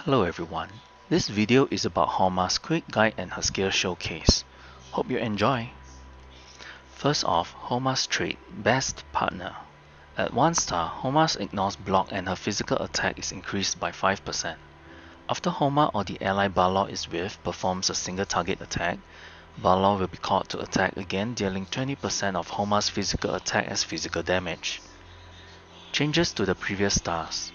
Hello everyone, this video is about Homa's quick guide and her skill showcase. Hope you enjoy! First off, Homa's trait, Best Partner. At 1 star, Homa's ignores block and her physical attack is increased by 5%. After Homa or the ally Balor is with performs a single target attack, Balor will be called to attack again, dealing 20% of Homa's physical attack as physical damage. Changes to the previous stars.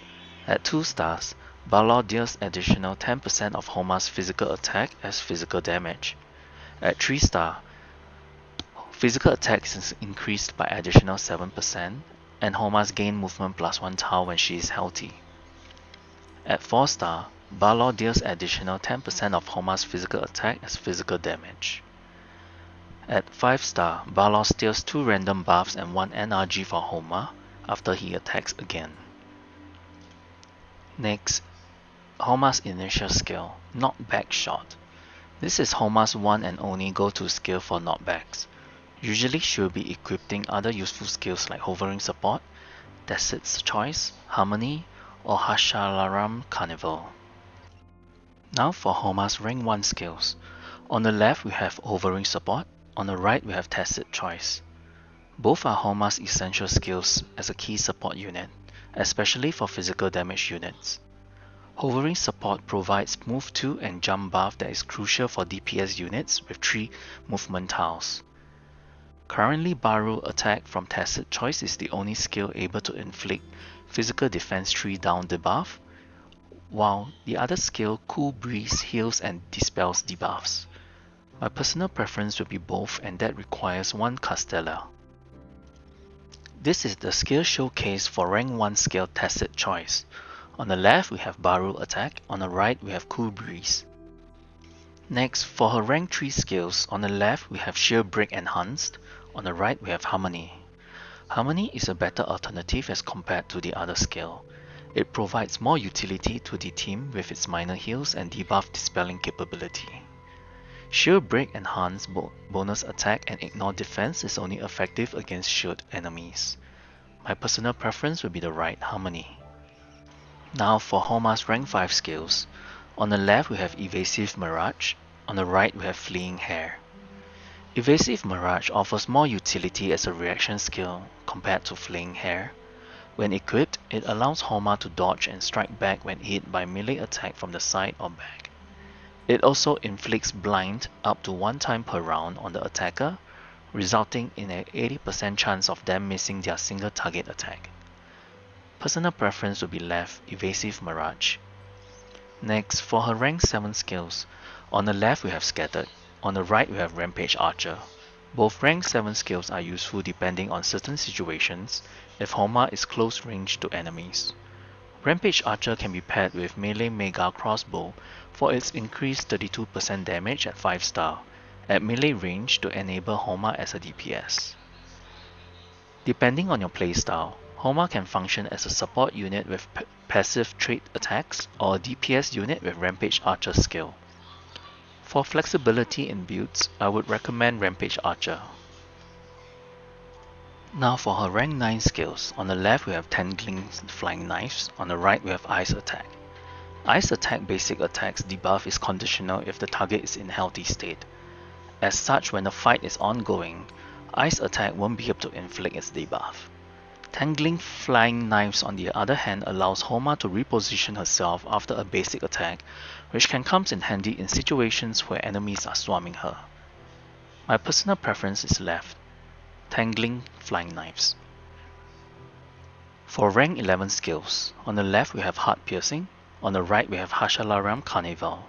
At 2 stars, Balor deals additional 10% of Homa's physical attack as physical damage. At 3 star, physical attack is increased by additional 7%, and Homa's gain movement plus 1 tile when she is healthy. At 4 star, Balor deals additional 10% of Homa's physical attack as physical damage. At 5 star, Balor steals 2 random buffs and 1 NRG for Homa after he attacks again. Next, Homa's initial skill, Knockback Shot. This is Homa's one and only go-to skill for knockbacks. Usually she will be equipping other useful skills like Hovering Support, Tacit's Choice, Harmony, or Hashalaram Carnival. Now for Homa's rank 1 skills. On the left we have Hovering Support, on the right we have Tacit Choice. Both are Homa's essential skills as a key support unit, especially for physical damage units. Hovering Support provides Move 2 and Jump buff that is crucial for DPS units with 3 movement tiles. Currently, Baru Attack from Tacit Choice is the only skill able to inflict Physical Defense 3 down debuff, while the other skill, Cool Breeze, heals and dispels debuffs. My personal preference will be both, and that requires 1 Castella. This is the skill showcase for rank 1 skill Tacit Choice. On the left we have Baru Attack, on the right we have Cool Breeze. Next, for her rank 3 skills, on the left we have Sheer Break Enhanced, on the right we have Harmony. Harmony is a better alternative as compared to the other skill. It provides more utility to the team with its minor heals and debuff dispelling capability. Sheer Break Enhanced bonus attack and ignore defense is only effective against shield enemies. My personal preference will be the right Harmony. Now for Homa's rank 5 skills. On the left we have Evasive Mirage, on the right we have Fleeing Hair. Evasive Mirage offers more utility as a reaction skill compared to Fleeing Hair. When equipped, it allows Homa to dodge and strike back when hit by melee attack from the side or back. It also inflicts blind up to 1 time per round on the attacker, resulting in an 80% chance of them missing their single target attack. Personal preference will be left Evasive Mirage. Next, for her rank 7 skills, on the left we have Scattered, on the right we have Rampage Archer. Both rank 7 skills are useful depending on certain situations if Homa is close range to enemies. Rampage Archer can be paired with Melee Mega Crossbow for its increased 32% damage at 5 star, at melee range to enable Homa as a DPS. Depending on your playstyle, Homa can function as a support unit with passive trait attacks or a DPS unit with Rampage Archer skill. For flexibility in builds, I would recommend Rampage Archer. Now for her rank 9 skills, on the left we have Tangling Flying Knives, on the right we have Ice Attack. Ice Attack basic attacks debuff is conditional if the target is in healthy state. As such, when the fight is ongoing, Ice Attack won't be able to inflict its debuff. Tangling Flying Knives on the other hand allows Homa to reposition herself after a basic attack, which can come in handy in situations where enemies are swarming her. My personal preference is left, Tangling Flying Knives. For rank 11 skills, on the left we have Heart Piercing, on the right we have Hashalaram Carnival.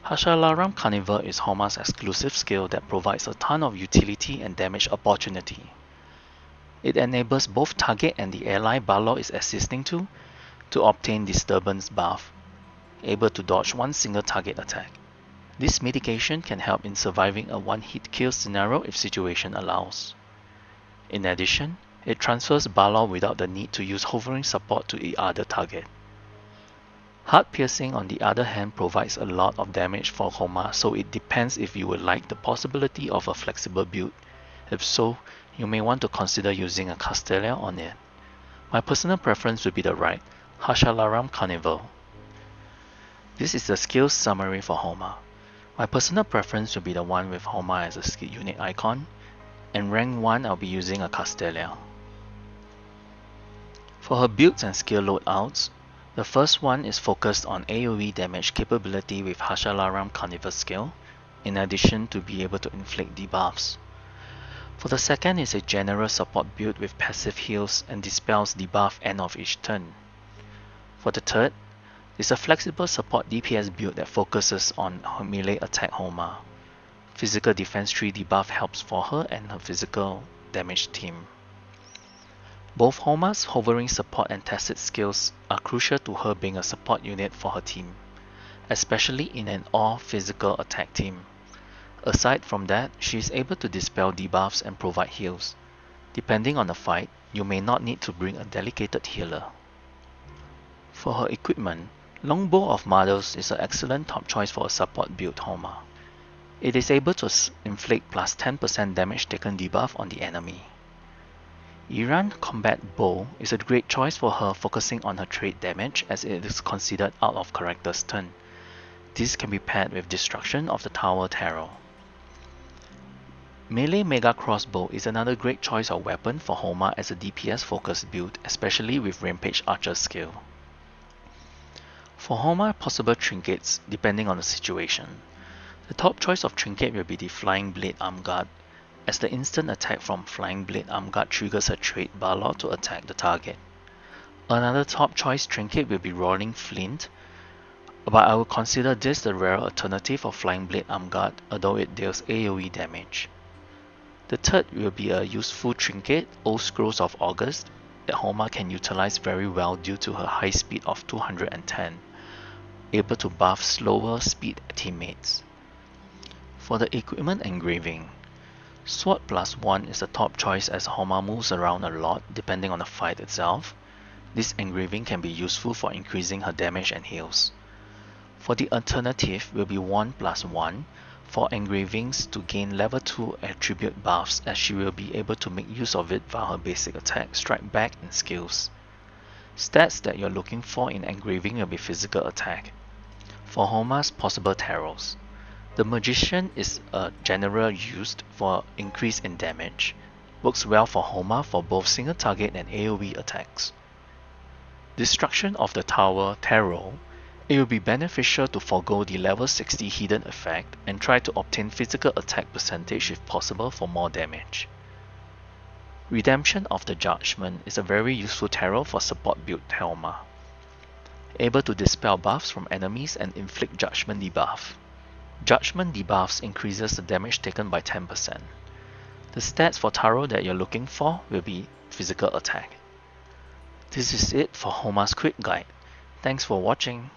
Hashalaram Carnival is Homa's exclusive skill that provides a ton of utility and damage opportunity. It enables both target and the ally Balor is assisting to obtain Disturbance buff, able to dodge 1 single target attack. This mitigation can help in surviving a 1-hit kill scenario if situation allows. In addition, it transfers Balor without the need to use Hovering Support to the other target. Heart Piercing on the other hand provides a lot of damage for Homa, so it depends if you would like the possibility of a flexible build. If so, you may want to consider using a Castella on it. My personal preference would be the right, Hashalaram Carnival. This is the skills summary for Homa. My personal preference will be the one with Homa as a skill unit icon, and rank 1 I'll be using a Castelia. For her builds and skill loadouts, the first one is focused on AoE damage capability with Hashalaram Carnivor's skill, in addition to be able to inflict debuffs. For the second is a general support build with passive heals and dispels debuff end of each turn. For the third, is a flexible support DPS build that focuses on her melee attack Homa. Physical defense 3 debuff helps for her and her physical damage team. Both Homa's hovering support and tacit skills are crucial to her being a support unit for her team, especially in an all-physical attack team. Aside from that, she is able to dispel debuffs and provide heals. Depending on the fight, you may not need to bring a dedicated healer. For her equipment, Longbow of Mothers is an excellent top choice for a support build Homa. It is able to inflict plus 10% damage taken debuff on the enemy. Iran Combat Bow is a great choice for her, focusing on her trait damage as it is considered out of character's turn. This can be paired with Destruction of the Tower Tarot. Melee Mega Crossbow is another great choice of weapon for Homa as a DPS focused build, especially with Rampage Archer skill. For Homa possible trinkets depending on the situation. The top choice of trinket will be the Flying Blade Arm Guard, as the instant attack from Flying Blade Arm Guard triggers her trait Balor to attack the target. Another top choice trinket will be Rolling Flint, but I will consider this the rare alternative of Flying Blade Arm Guard, although it deals AoE damage. The third will be a useful trinket, Old Scrolls of August, that Homa can utilize very well due to her high speed of 210, able to buff slower speed teammates. For the equipment engraving, Sword plus 1 is the top choice as Homa moves around a lot depending on the fight itself. This engraving can be useful for increasing her damage and heals. For the alternative will be Wand plus 1 for engravings to gain level 2 attribute buffs, as she will be able to make use of it via her basic attack, strike back and skills. Stats that you're looking for in engraving will be physical attack. For Homa's possible tarots, the Magician is a general used for increase in damage. Works well for Homa for both single target and AoE attacks. Destruction of the Tower Tarot, it will be beneficial to forego the level 60 hidden effect and try to obtain physical attack percentage if possible for more damage. Redemption of the Judgment is a very useful tarot for support build Homa, able to dispel buffs from enemies and inflict judgment debuff. Judgment debuffs increases the damage taken by 10%. The stats for Tarot that you're looking for will be physical attack. This is it for Homa's quick guide. Thanks for watching.